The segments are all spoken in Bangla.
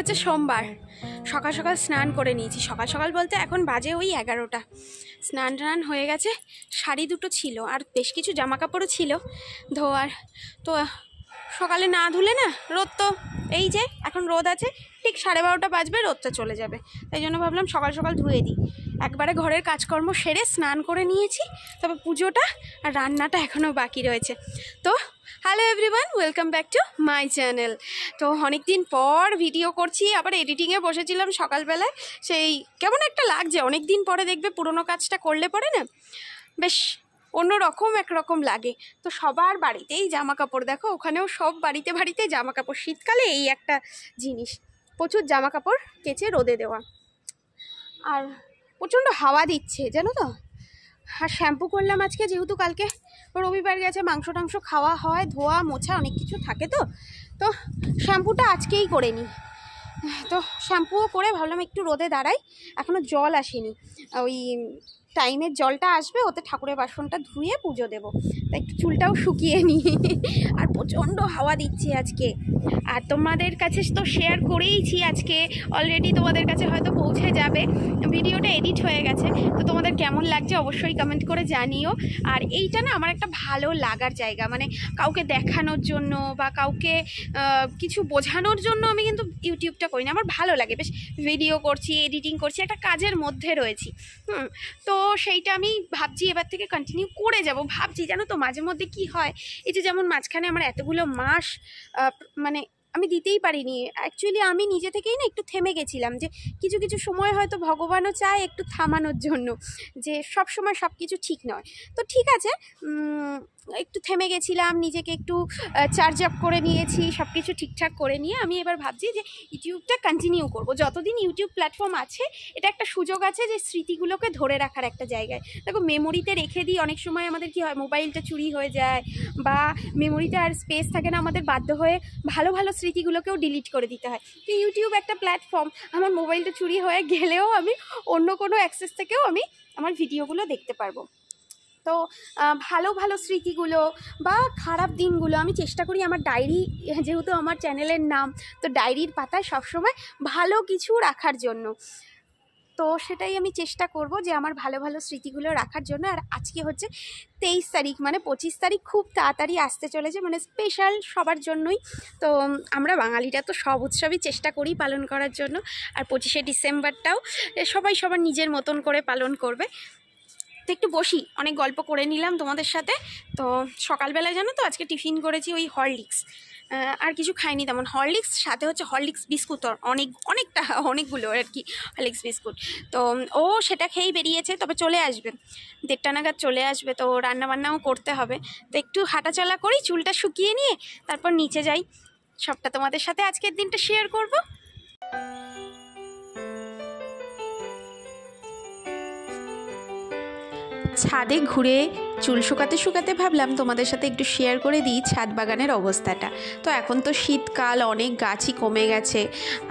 হচ্ছে সোমবার, সকাল সকাল স্নান করে নিয়েছি। সকাল সকাল বলতে এখন বাজে ওই 11টা। স্নান টান হয়ে গেছে, শাড়ি দুটো ছিল আর বেশ কিছু জামা কাপড়ও ছিল ধোয়ার। তো সকালে না ধুলে না, রোদ তো এই যে এখন রোদ আছে, ঠিক 12:30 বাজবে রোদটা চলে যাবে, তাই জন্য ভাবলাম সকাল সকাল ধুয়ে দিই। একবারে ঘরের কাজকর্ম সেরে স্নান করে নিয়েছি, তবে পুজোটা আর রান্নাটা এখনও বাকি রয়েছে। তো hello everyone, welcome back to my channel. তো অনেক দিন পর ভিডিও করছি, আবার এডিটিংয়ে বসেছিলাম সকালবেলায়। সেই কেমন একটা লাগছে, অনেক দিন পরে দেখবে পুরোনো কাজটা করলে পরে না বেশ অন্যরকম একরকম লাগে। তো সবার বাড়িতেই জামা কাপড়, দেখো ওখানেও সব বাড়িতে বাড়িতে জামা কাপড়। শীতকালে এই একটা জিনিস, প্রচুর জামা কাপড় কেচে রোদে দেওয়া। আর প্রচণ্ড হাওয়া দিচ্ছে জানো তো। আর শ্যাম্পু করলাম আজকে, যেহেতু কালকে রবিবার গেছে, মাংস টাংস খাওয়া হয়, ধোয়া মোছা অনেক কিছু থাকে, তো শ্যাম্পুটা আজকেই করে নিই। তো শ্যাম্পুও করে ভাবলাম একটু রোদে দাঁড়াই। এখনও জল আসেনি, ওই টাইমের জলটা আসবে, ওতে ঠাকুরের বাসনটা ধুয়ে পুজো দেবো। তাই একটু চুলটাও শুকিয়ে নিই। আর প্রচণ্ড হাওয়া দিচ্ছে আজকে। আর তোমাদের কাছে তো শেয়ার করেইছি আজকে অলরেডি, তোমাদের কাছে হয়তো পৌঁছে যাবে, ভিডিওটা এডিট হয়ে গেছে। তো তোমাদের কেমন লাগছে অবশ্যই কমেন্ট করে জানিও। আর এইটা না আমার একটা ভালো লাগার জায়গা, মানে কাউকে দেখানোর জন্য বা কাউকে কিছু বোঝানোর জন্য আমি কিন্তু ইউটিউবটা করি না। আমার ভালো লাগে, বেশ ভিডিও করছি, এডিটিং করছি, একটা কাজের মধ্যে রয়েছি। তো সেইটা আমি ভাবছি এবার থেকে কন্টিনিউ করে যাব। ভাবছি জানো তো, মাঝে মধ্যে কি হয়, এই যে যেমন মাঝখানে আমার এতগুলো মাস মানে আমি দিতেই পারিনি। অ্যাকচুয়ালি আমি নিজে থেকেই না একটু থেমে গেছিলাম, যে কিছু কিছু সময় হয়তো ভগবানও চায় একটু থামানোর জন্য, যে সব সময় সব কিছু ঠিক নয়। তো ঠিক আছে, একটু থেমে গেছিলাম, নিজেকে একটু চার্জ আপ করে নিয়েছি, সব কিছু ঠিকঠাক করে নিয়ে আমি এবার ভাবছি যে ইউটিউবটা কন্টিনিউ করব। যতদিন ইউটিউব প্ল্যাটফর্ম আছে, এটা একটা সুযোগ আছে যে স্মৃতিগুলোকে ধরে রাখার একটা জায়গায়। দেখো মেমোরিতে রেখে দিই, অনেক সময় আমাদের কি হয়, মোবাইলটা চুরি হয়ে যায় বা মেমোরিতে আর স্পেস থাকে না, আমাদের বাধ্য হয়ে ভালো ভালো স্মৃতিগুলোকেও ডিলিট করে দিতে হয়। তো ইউটিউব একটা প্ল্যাটফর্ম, আমার মোবাইলটা চুরি হয়ে গেলেও আমি অন্য কোনো অ্যাক্সেস থেকেও আমি আমার ভিডিওগুলো দেখতে পারবো। তো ভালো ভালো স্মৃতিগুলো বা খারাপ দিনগুলো আমি চেষ্টা করি আমার ডায়েরি, যেহেতু আমার চ্যানেলের নাম, তো ডায়েরির পাতায় সবসময় ভালো কিছু রাখার জন্য। তো সেটাই আমি চেষ্টা করব যে আমার ভালো ভালো স্মৃতিগুলো রাখার জন্য। আর আজকে হচ্ছে 23 তারিখ, মানে 25 তারিখ খুব তাড়াতাড়ি আসতে চলেছে, মানে স্পেশাল সবার জন্যই। তো আমরা বাঙালিরা তো সব উৎসবই চেষ্টা করি পালন করার জন্য, আর 25শে ডিসেম্বরটাও সবাই সবার নিজের মতন করে পালন করবে। তো একটু বসি, অনেক গল্প করে নিলাম তোমাদের সাথে। তো সকালবেলায় জানো তো আজকে টিফিন করেছি ওই হরলিক্স, আর কিছু খাইনি তেমন। হরলিক্স সাথে হচ্ছে হরলিক্স বিস্কুট, অনেকগুলো আর কি হরলিক্স বিস্কুট। তো ও সেটা খেয়েই বেরিয়েছে, তবে চলে আসবে 1:30 নাগাদ চলে আসবে। তো রান্নাবান্নাও করতে হবে, তো একটু হাঁটাচলা করি, চুলটা শুকিয়ে নিয়ে তারপর নিচে যাই। সবটা তোমাদের সাথে আজকের দিনটা শেয়ার করব। ছাদে ঘুরে চুল শুকাতে শুকাতে ভাবলাম তোমাদের সাথে একটু শেয়ার করে দিই ছাদ বাগানের অবস্থাটা। তো এখন তো শীতকাল, অনেক গাছই কমে গেছে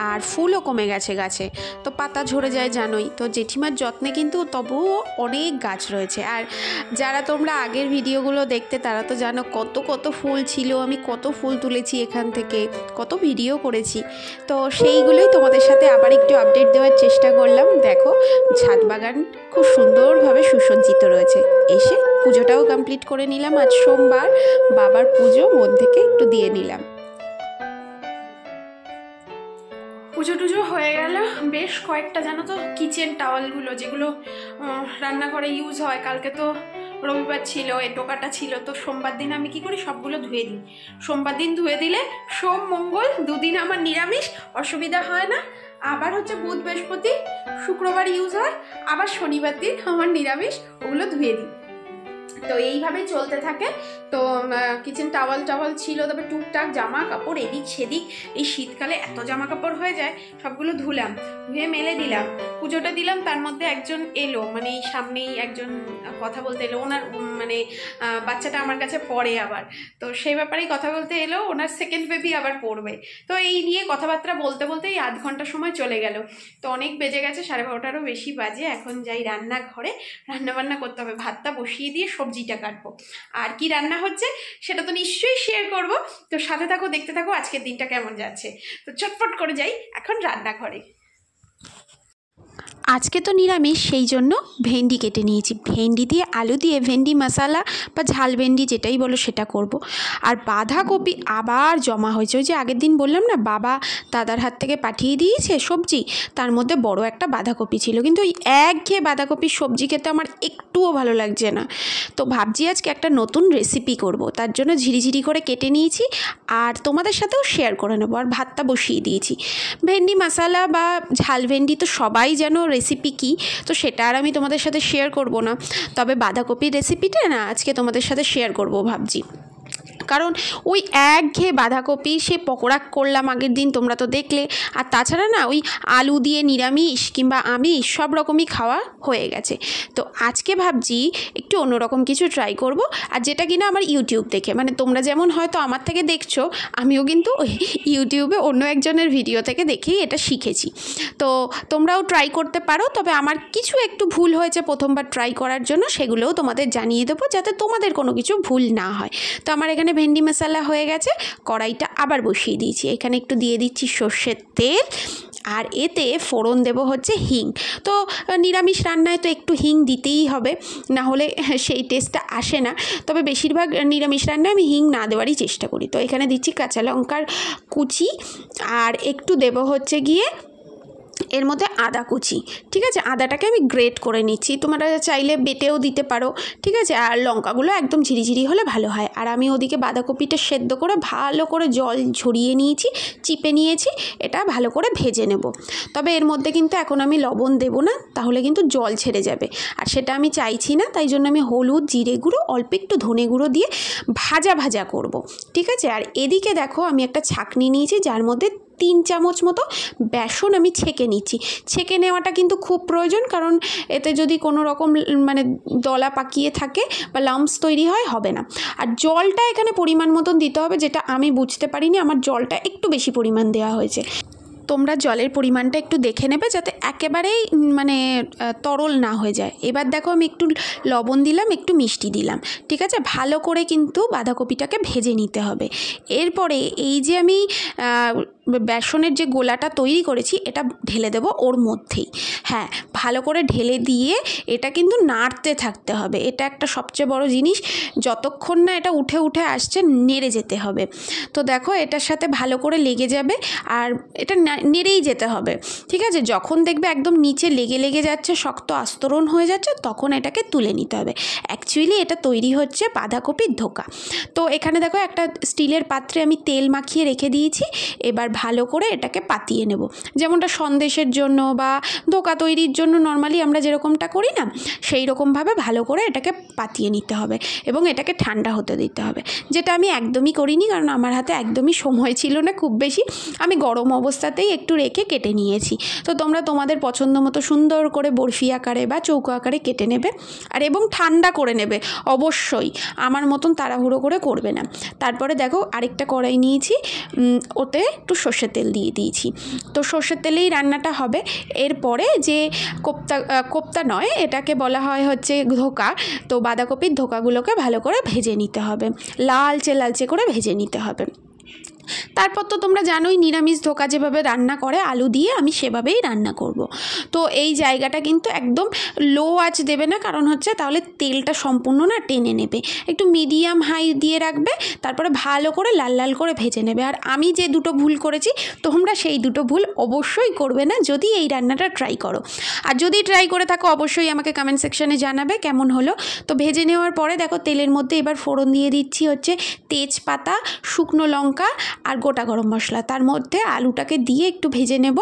আর ফুলও কমে গেছে গাছে, তো পাতা ঝরে যায় জানোই। তো জেঠিমার যত্নে কিন্তু তবুও অনেক গাছ রয়েছে। আর যারা তোমরা আগের ভিডিওগুলো দেখতে তারা তো জানো কত কত ফুল ছিল, আমি কত ফুল তুলেছি এখান থেকে, কত ভিডিও করেছি। তো সেইগুলোই তোমাদের সাথে আবার একটু আপডেট দেওয়ার চেষ্টা করলাম। দেখো ছাদ বাগান খুব সুন্দরভাবে সুসজ্জিত রয়েছে। এসে পুজোটাও কমপ্লিট করে নিলাম, আজ সোমবার, বাবার পুজো মন থেকে একটু দিয়ে নিলাম। পুজো টুজো হয়ে গেল, বেশ কয়েকটা জানো তো কিচেন টাওয়ালগুলো যেগুলো রান্নাঘরে ইউজ হয়, কালকে তো রবিবার ছিল, টোকাটা ছিল, তো সোমবার দিন আমি কি করি সবগুলো ধুয়ে দিই। সোমবার দিন ধুয়ে দিলে সোম মঙ্গল 2 দিন আমার নিরামিষ, অসুবিধা হয় না। আবার হচ্ছে বুধ বৃহস্পতি শুক্রবার ইউজ হয়, আবার শনিবার দিন আমার নিরামিষ, ওগুলো ধুয়ে দিই। তো এইভাবেই চলতে থাকে। তো কিচেন টাওয়াল ছিল, তবে টুকটাক জামা কাপড় এদিক সেদিক, এই শীতকালে এত জামা কাপড় হয়ে যায়, সবগুলো ধুলাম, ধুয়ে মেলে দিলাম, পুজোটা দিলাম। তার মধ্যে একজন এলো, মানে এই সামনেই একজন কথা বলতে এলো, ওনার মানে বাচ্চাটা আমার কাছে পড়ে আবার, তো সেই ব্যাপারেই কথা বলতে এলো, ওনার সেকেন্ড বেবি আবার পড়বে। তো এই নিয়ে কথাবার্তা বলতে বলতে এই আধ ঘন্টা সময় চলে গেল। তো অনেক বেজে গেছে, 12:30টারও বেশি বাজে। এখন যাই রান্নাঘরে, রান্নাবান্না করতে হবে। ভাতটা বসিয়ে দিয়ে সবজিটা কাটবো। আর কি রান্না হচ্ছে সেটা তো নিশ্চয়ই শেয়ার করব। তো সাথে থাকো, দেখতে থাকো আজকের দিনটা কেমন যাচ্ছে। তো চটপট করে যাই এখন রান্নাঘরে। আজকে তো নিরামিষ, সেই জন্য ভেন্ডি কেটে নিয়েছি। ভেন্ডি দিয়ে আলু দিয়ে ভেন্ডি মশলা বা ঝাল ভেন্ডি যেটাই বলো সেটা করব। আর বাঁধাকপি আবার জমা হয়েছে। ওই যে আগের দিন বললাম না, বাবা দাদার হাত থেকে পাঠিয়ে দিয়েছে সবজি, তার মধ্যে বড় একটা বাঁধাকপি ছিল। কিন্তু ওই একঘেয়ে বাঁধাকপির সবজি খেতে আমার একটুও ভালো লাগছে না। তো ভাবছি আজকে একটা নতুন রেসিপি করব, তার জন্য ঝিরিঝিরি করে কেটে নিয়েছি আর তোমাদের সাথেও শেয়ার করে নেবো। আর ভাতটা বসিয়ে দিয়েছি। ভেন্ডি মশলা বা ঝাল ভেন্ডি তো সবাই জানো রেসিপি কী, তো সেটা আর আমি তোমাদের সাথে শেয়ার করব না। তবে বাঁধাকপির রেসিপিটা না আজকে তোমাদের সাথে শেয়ার করব ভাবছি। কারণ ওই একঘেয়ে বাঁধাকপি সে পকোড়া করলাম আগের দিন, তোমরা তো দেখলে। আর তাছাড়া না ওই আলু দিয়ে নিরামিষ কিংবা আমিষ সব রকমই খাওয়া হয়ে গেছে। তো আজকে ভাবছি একটু অন্যরকম কিছু ট্রাই করব। আর যেটা কিনা আমার ইউটিউব দেখে, মানে তোমরা যেমন হয়তো আমার থেকে দেখছো, আমিও কিন্তু ওই ইউটিউবে অন্য একজনের ভিডিও থেকে দেখেই এটা শিখেছি। তো তোমরাও ট্রাই করতে পারো। তবে আমার কিছু একটু ভুল হয়েছে প্রথমবার ট্রাই করার জন্য, সেগুলোও তোমাদের জানিয়ে দেবো যাতে তোমাদের কোনো কিছু ভুল না হয়। তো আমার এখানে ভেন্ডি মশলা হয়ে গেছে, কড়াইটা আবার বসিয়ে দিয়েছি। এখানে একটু দিয়ে দিচ্ছি সর্ষের তেল, আর এতে ফোড়ন দেব হচ্ছে হিং। তো নিরামিষ রান্নায় তো একটু হিং দিতেই হবে, না হলে সেই টেস্টটা আসে না। তবে বেশিরভাগ নিরামিষ রান্নায় আমি হিং না দেওয়ারই চেষ্টা করি। তো এখানে দিচ্ছি কাঁচা লঙ্কার কুচি, আর একটু দেব হচ্ছে গিয়ে এর মধ্যে আদা কুচি। ঠিক আছে, আদাটাকে আমি গ্রেট করে নিচ্ছি, তোমরা চাইলে বেটেও দিতে পারো। ঠিক আছে, আর লঙ্কাগুলো একদম ঝিরিঝিরি হলে ভালো হয়। আর আমি ওদিকে বাঁধাকপিটা সেদ্ধ করে ভালো করে জল ঝরিয়ে নিয়েছি, চিপে নিয়েছি। এটা ভালো করে ভেজে নেব। তবে এর মধ্যে কিন্তু এখন আমি লবণ দেব না, তাহলে কিন্তু জল ছেড়ে যাবে, আর সেটা আমি চাইছি না। তাই জন্য আমি হলুদ, জিরে গুঁড়ো, অল্প একটু ধনে গুঁড়ো দিয়ে ভাজা ভাজা করব। ঠিক আছে, আর এদিকে দেখো আমি একটা ছাঁকনি নিয়েছি, যার মধ্যে 3 চামচ মতো বেসন আমি ছেঁকে নিচ্ছি। ছেঁকে নেওয়াটা কিন্তু খুব প্রয়োজন, কারণ এতে যদি কোনো রকম মানে দলা পাকিয়ে থাকে বা লাম্পস তৈরি হয়, হবে না। আর জলটা এখানে পরিমাণ মতন দিতে হবে, যেটা আমি বুঝতে পারিনি, আমার জলটা একটু বেশি পরিমাণ দেওয়া হয়েছে। তোমরা জলের পরিমাণটা একটু দেখে নেবে, যাতে একেবারেই মানে তরল না হয়ে যায়। এবার দেখো আমি একটু লবণ দিলাম, একটু মিষ্টি দিলাম। ঠিক আছে, ভালো করে কিন্তু বাঁধাকপিটাকে ভেজে নিতে হবে। এরপরে এই যে আমি বেসনের যে গোলাটা তৈরি করেছি, এটা ঢেলে দেবো ওর মধ্যেই। হ্যাঁ, ভালো করে ঢেলে দিয়ে এটা কিন্তু নাড়তে থাকতে হবে। এটা একটা সবচেয়ে বড় জিনিস, যতক্ষণ না এটা উঠে উঠে আসছে নেড়ে যেতে হবে। তো দেখো এটার সাথে ভালো করে লেগে যাবে, আর এটা নেড়েই যেতে হবে। ঠিক আছে, যখন দেখবে একদম নিচে লেগে লেগে যাচ্ছে, শক্ত আস্তরণ হয়ে যাচ্ছে, তখন এটাকে তুলে নিতে হবে। অ্যাকচুয়ালি এটা তৈরি হচ্ছে বাঁধাকপির ধোকা। তো এখানে দেখো একটা স্টিলের পাত্রে আমি তেল মাখিয়ে রেখে দিয়েছি। এবার ভালো করে এটাকে পাতিয়ে নেব, যেমনটা সন্দেশের জন্য বা ধোকা তৈরির জন্য নর্মালি আমরা যেরকমটা করি না, সেই রকমভাবে ভালো করে এটাকে পাতিয়ে নিতে হবে এবং এটাকে ঠান্ডা হতে দিতে হবে। যেটা আমি একদমই করিনি, কারণ আমার হাতে একদমই সময় ছিল না খুব বেশি। আমি গরম অবস্থাতেই একটু রেখে কেটে নিয়েছি। তো তোমরা তোমাদের পছন্দ মতো সুন্দর করে বরফি আকারে বা চৌকো আকারে কেটে নেবে, আর এবং ঠান্ডা করে নেবে অবশ্যই, আমার মতন তাড়াহুড়ো করে করবে না। তারপরে দেখো আরেকটা কড়াই নিয়েছি, ওতে একটু সর্ষের তেল দিয়ে দিয়েছি। তো সর্ষের তেলেই রান্নাটা হবে। এরপরে যে কোপ্তা নয়, এটাকে বলা হয় হচ্ছে ধোকা। তো বাঁধাকপির ধোকাগুলোকে ভালো করে ভেজে নিতে হবে, লালচে লালচে করে ভেজে নিতে হবে। তারপর তো তোমরা জানোই নিরামিষ ধোকা যেভাবে রান্না করে আলু দিয়ে, আমি সেভাবেই রান্না করব। তো এই জায়গাটা কিন্তু একদম লো আঁচ দেবে না, কারণ হচ্ছে তাহলে তেলটা সম্পূর্ণ না টেনে নেবে। একটু মিডিয়াম হাই দিয়ে রাখবে, তারপরে ভালো করে লাল লাল করে ভেজে নেবে। আর আমি যে দুটো ভুল করেছি, তোমরা সেই দুটো ভুল অবশ্যই করবে না যদি এই রান্নাটা ট্রাই করো। আর যদি ট্রাই করে থাকো অবশ্যই আমাকে কমেন্ট সেকশানে জানাবে কেমন হলো। তো ভেজে নেওয়ার পরে দেখো তেলের মধ্যে এবার ফোড়ন দিয়ে দিচ্ছি হচ্ছে তেজপাতা, শুকনো লঙ্কা আর গোটা গরম মশলা। তার মধ্যে আলুটাকে দিয়ে একটু ভেজে নেব,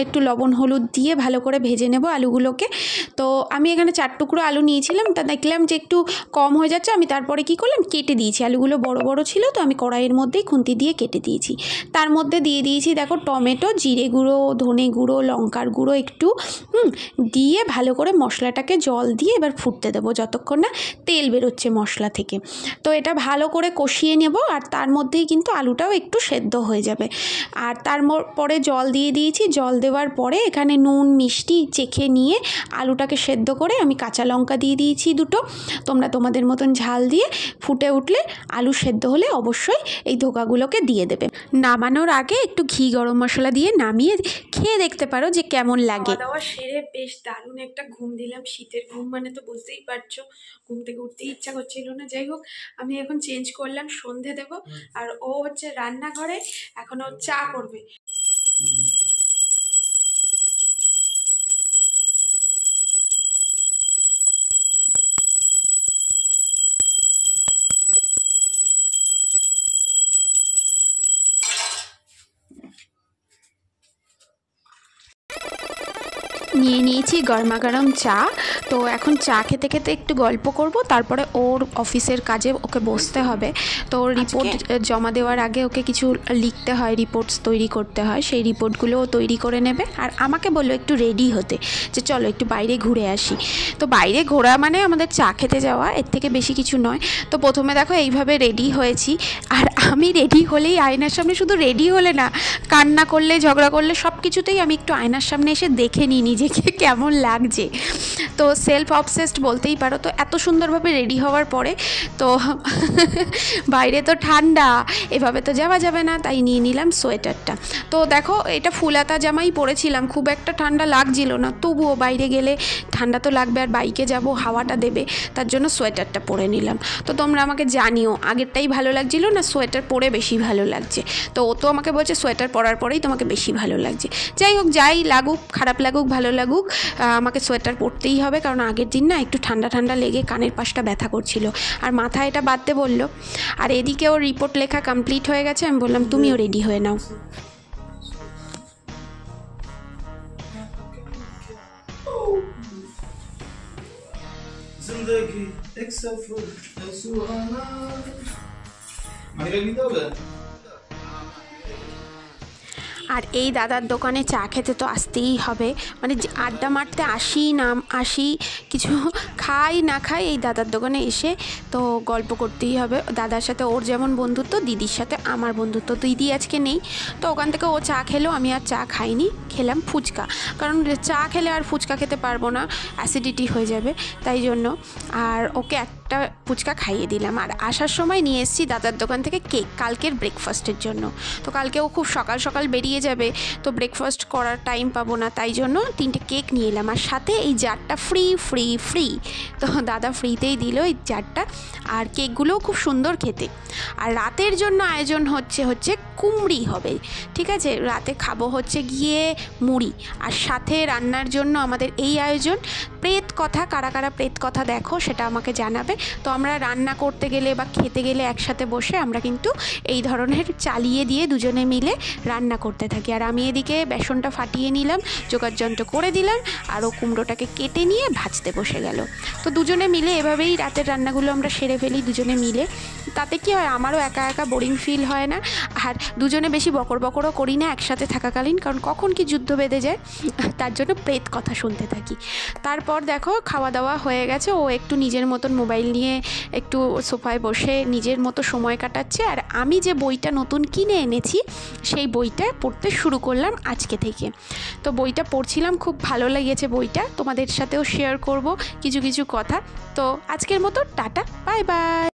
একটু লবণ হলুদ দিয়ে ভালো করে ভেজে নেব আলুগুলোকে। তো আমি এখানে 4 টুকরো আলু নিয়েছিলাম, তা দেখলাম যে একটু কম হয়ে যাচ্ছে। আমি তারপরে কি করলাম, কেটে দিয়েছি। আলুগুলো বড় বড় ছিল, তো আমি কড়াইয়ের মধ্যেই খুন্তি দিয়ে কেটে দিয়েছি। তার মধ্যে দিয়ে দিয়েছি দেখো টমেটো, জিরে গুঁড়ো, ধনে গুঁড়ো, লঙ্কার গুঁড়ো একটু দিয়ে ভালো করে মশলাটাকে জল দিয়ে এবার ফুটতে দেবো যতক্ষণ না তেল বেরোচ্ছে মশলা থেকে। তো এটা ভালো করে কষিয়ে নেব, আর তার মধ্যেই কিন্তু আলুটাও একটু একটু সেদ্ধ হয়ে যাবে। আর তার পরে জল দিয়ে দিয়েছি। জল দেওয়ার পরে এখানে নুন মিষ্টি চেখে নিয়ে আলুটাকে সেদ্ধ করে আমি কাঁচা লঙ্কা দিয়ে দিয়েছি 2টো। তোমরা তোমাদের মতন ঝাল দিয়ে ফুটে উঠলে আলু সেদ্ধ হলে অবশ্যই এই ধোকাগুলোকে দিয়ে দেবে। নামানোর আগে একটু ঘি গরম মশলা দিয়ে নামিয়ে খেয়ে দেখতে পারো যে কেমন লাগে। খাওয়া দাওয়া সেরে বেশ দারুণ একটা ঘুম দিলাম। শীতের ঘুম মানে তো বুঝতেই পারছো, ঘুম থেকে উঠতেই ইচ্ছা করছিল না। যাই হোক, আমি এখন চেঞ্জ করলাম, সন্ধে দেব। আর ও হচ্ছে রান্নাঘরে, এখন ও চা করবে। নিয়ে নিয়েছি গরমা গরম চা। তো এখন চা খেতে খেতে একটু গল্প করব, তারপরে ওর অফিসের কাজে ওকে বসতে হবে। তো ওর রিপোর্ট জমা দেওয়ার আগে ওকে কিছু লিখতে হয়, রিপোর্টস তৈরি করতে হয়। সেই রিপোর্টগুলো ও তৈরি করে নেবে। আর আমাকে বললো একটু রেডি হতে, যে চলো একটু বাইরে ঘুরে আসি। তো বাইরে ঘোরা মানে আমাদের চা খেতে যাওয়া, এর থেকে বেশি কিছু নয়। তো প্রথমে দেখো এইভাবে রেডি হয়েছি। আর আমি রেডি হলেই আয়নার সামনে, শুধু রেডি হলে না, কান্না করলে ঝগড়া করলে সব কিছুতেই আমি একটু আয়নার সামনে এসে দেখে নিই নিজেকে কেমন লাগছে। তো সেলফ অবসেসড বলতেই পারো। তো এত সুন্দরভাবে রেডি হওয়ার পরে তো বাইরে তো ঠান্ডা, এভাবে তো যাওয়া যাবে না, তাই নিয়ে নিলাম সোয়েটারটা। তো দেখো, এটা ফুলাতা জামাই পরেছিলাম, খুব একটা ঠান্ডা লাগছিল না, তবুও বাইরে গেলে ঠান্ডা তো লাগবে, আর বাইকে যাব, হাওয়াটা দেবে, তার জন্য সোয়েটারটা পরে নিলাম। তো তোমরা আমাকে জানিও আগেরটাই ভালো লাগছিল না সোয়েটার পরে বেশি ভালো লাগছে। তো ও তো আমাকে বলছে সোয়েটার পরার পরেই তোমাকে বেশি ভালো লাগছে। যাই হোক, যাই লাগুক, খারাপ লাগুক ভালো লাগুক, আমাকে সোয়েটার পরতেই হবে, কারণ আগের দিন না একটু ঠান্ডা ঠান্ডা লেগে কানের পাশটা ব্যথা করছিল, আর মাথা এটা বাঁধতে বললো। আর এদিকে ওর রিপোর্ট লেখা কমপ্লিট হয়ে গেছে। আমি বললাম তুমিও রেডি হয়ে নাও। जिंदगी एक सफर है सुहाना। माहिरा गीत হবে। আর এই দাদার দোকানে চা খেতে তো আসতেই হবে, মানে আড্ডা মারতে আসি কিছু খাই না খাই, এই দাদার দোকানে এসে তো গল্প করতেই হবে। দাদার সাথে ওর যেমন বন্ধুত্ব, দিদির সাথে আমার বন্ধুত্ব। দিদি আজকে নেই, তো ওখান থেকে ও চা খেলো, আমি আর চা খাইনি, খেলাম ফুচকা। কারণ চা খেলে আর ফুচকা খেতে পারবো না, অ্যাসিডিটি হয়ে যাবে, তাই জন্য। আর ওকে একটা ফুচকা খাইয়ে দিলাম। আর আসার সময় নিয়ে এসেছি দাদার দোকান থেকে কেক, কালকের ব্রেকফাস্টের জন্য। তো কালকে ও খুব সকাল সকাল বেরিয়ে যাবে, তো ব্রেকফাস্ট করার টাইম পাবো না, তাই জন্য 3টে কেক নিয়ে এলাম। আর সাথে এই জারটা ফ্রি, তো দাদা ফ্রিতেই দিল এই জারটা। আর কেকগুলোও খুব সুন্দর খেতে। আর রাতের জন্য আয়োজন হচ্ছে কুমড়ি হবে, ঠিক আছে। রাতে খাবো হচ্ছে গিয়ে মুড়ি, আর সাথে রান্নার জন্য আমাদের এই আয়োজন। প্রেত কথা, কারা কারা প্রেত কথা দেখো সেটা আমাকে জানাবে। তো আমরা রান্না করতে গেলে বা খেতে গেলে একসাথে বসে আমরা কিন্তু এই ধরনের চালিয়ে দিয়ে দুজনে মিলে রান্না করতে থাকি। আর আমি এদিকে বেসনটা ফাটিয়ে নিলাম, জোগাড়যন্ত্র করে দিলাম, আর ও কুমড়োটাকে কেটে নিয়ে ভাজতে বসে গেল। তো দুজনে মিলে এভাবেই রাতের রান্নাগুলো আমরা সেরে ফেলি দুজনে মিলে। তাতে কি হয়, আমারও একা একা বোরিং ফিল হয় না, আর দুজনে বেশি বকরও করি না একসাথে থাকাকালীন, কারণ কখন কি যুদ্ধ বেঁধে যায়, তার জন্য প্রেত কথা শুনতে থাকি। তারপর দেখো খাওয়া দাওয়া হয়ে গেছে, ও একটু নিজের মতন মোবাইল নিয়ে একটু সোফায় বসে নিজের মতো সময় কাটাচ্ছে। আর আমি যে বইটা নতুন কিনে এনেছি সেই বইটা পড়তে শুরু করলাম আজকে থেকে। তো বইটা পড়ছিলাম, খুব ভালো লেগেছে বইটা, তোমাদের সাথেও শেয়ার করব কিছু কথা। তো আজকের মতো টাটা, বাই বাই।